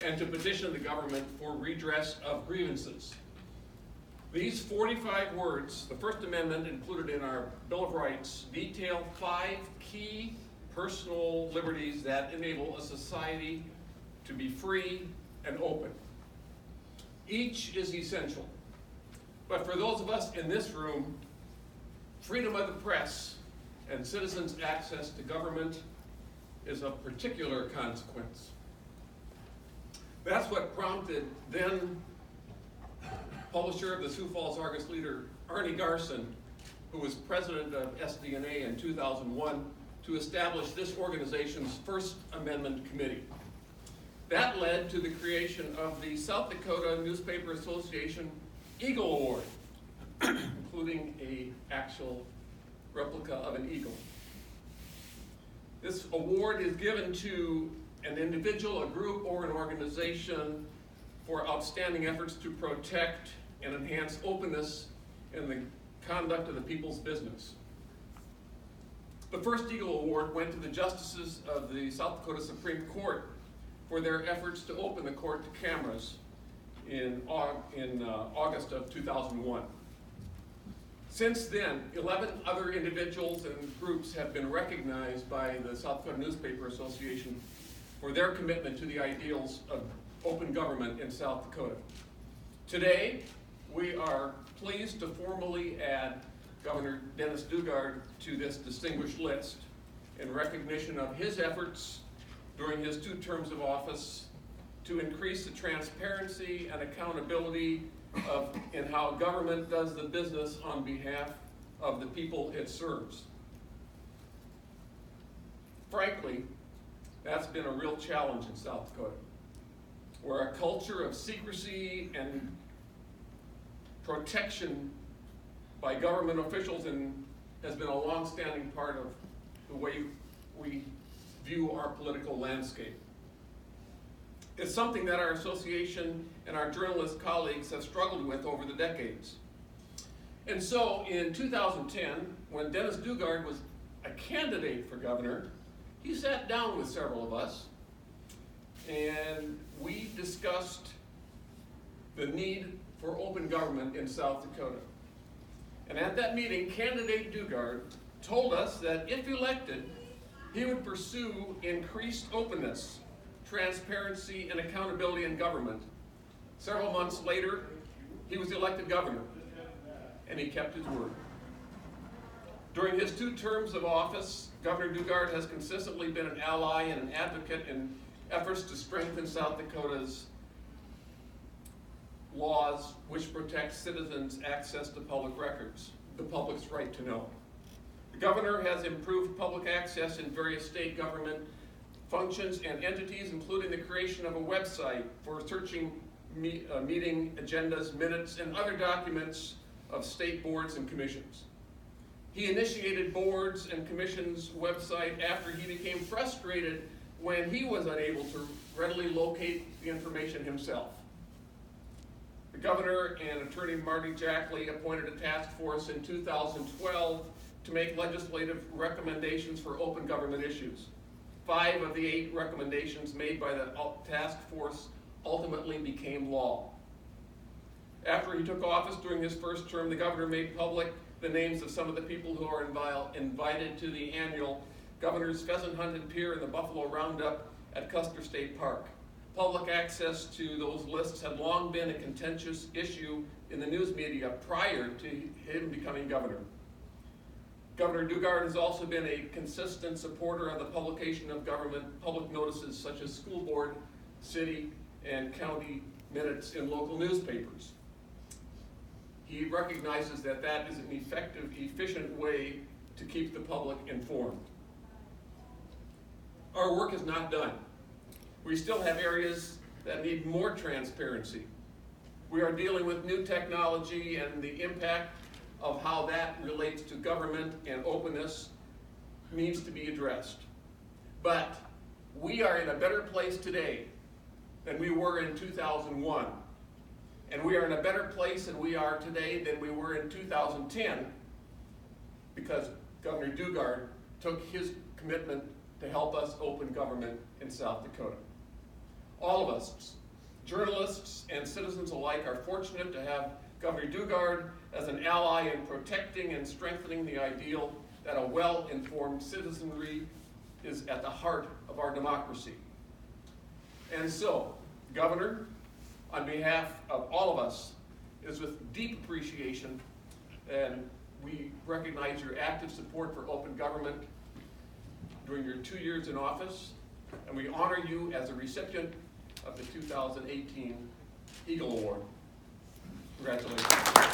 and to petition the government for redress of grievances. These 45 words, the First Amendment included in our Bill of Rights, detail 5 key personal liberties that enable a society to be free and open. Each is essential. But for those of us in this room, freedom of the press and citizens' access to government is of particular consequence. That's what prompted then publisher of the Sioux Falls Argus-Leader, Arnie Garson, who was president of SDNA in 2001, to establish this organization's First Amendment Committee. That led to the creation of the South Dakota Newspaper Association Eagle Award, including an actual replica of an eagle. This award is given to an individual, a group, or an organization for outstanding efforts to protect and enhance openness in the conduct of the people's business. The first Eagle Award went to the justices of the South Dakota Supreme Court for their efforts to open the court to cameras in August of 2001. Since then, 11 other individuals and groups have been recognized by the South Dakota Newspaper Association for their commitment to the ideals of open government in South Dakota. Today, we are pleased to formally add Governor Dennis Daugaard to this distinguished list in recognition of his efforts during his 2 terms of office to increase the transparency and accountability in how government does the business on behalf of the people it serves. Frankly, that's been a real challenge in South Dakota, where a culture of secrecy and protection by government officials has been a long-standing part of the way we view our political landscape. It's something that our association and our journalist colleagues have struggled with over the decades. And so in 2010, when Dennis Daugaard was a candidate for governor, he sat down with several of us and we discussed the need for open government in South Dakota. And at that meeting, candidate Daugaard told us that if elected, he would pursue increased openness, transparency, and accountability in government. Several months later, he was elected governor, and he kept his word. During his 2 terms of office, Governor Daugaard has consistently been an ally and an advocate in efforts to strengthen South Dakota's laws which protect citizens' access to public records, the public's right to know. The governor has improved public access in various state government functions and entities, including the creation of a website for searching meeting agendas, minutes, and other documents of state boards and commissions. He initiated boards and commissions website after he became frustrated when he was unable to readily locate the information himself. The governor and Attorney Marty Jackley appointed a task force in 2012 to make legislative recommendations for open government issues. 5 of the 8 recommendations made by the task force ultimately became law. After he took office during his first term, the governor made public the names of some of the people who are invited to the annual Governor's Pheasant Hunt and Pier and the Buffalo Roundup at Custer State Park. Public access to those lists had long been a contentious issue in the news media prior to him becoming governor. Governor Daugaard has also been a consistent supporter of the publication of government public notices such as school board, city, and county minutes in local newspapers. He recognizes that that is an effective, efficient way to keep the public informed. Our work is not done. We still have areas that need more transparency. We are dealing with new technology and the impact of how that relates to government and openness needs to be addressed. But we are in a better place today than we were in 2001. And we are in a better place than we are today than we were in 2010 because Governor Daugaard took his commitment to help us open government in South Dakota. All of us, journalists and citizens alike, are fortunate to have Governor Daugaard as an ally in protecting and strengthening the ideal that a well-informed citizenry is at the heart of our democracy. And so, Governor, on behalf of all of us, it is with deep appreciation, and we recognize your active support for open government during your 2 years in office, and we honor you as a recipient of the 2018 Eagle Award. Congratulations.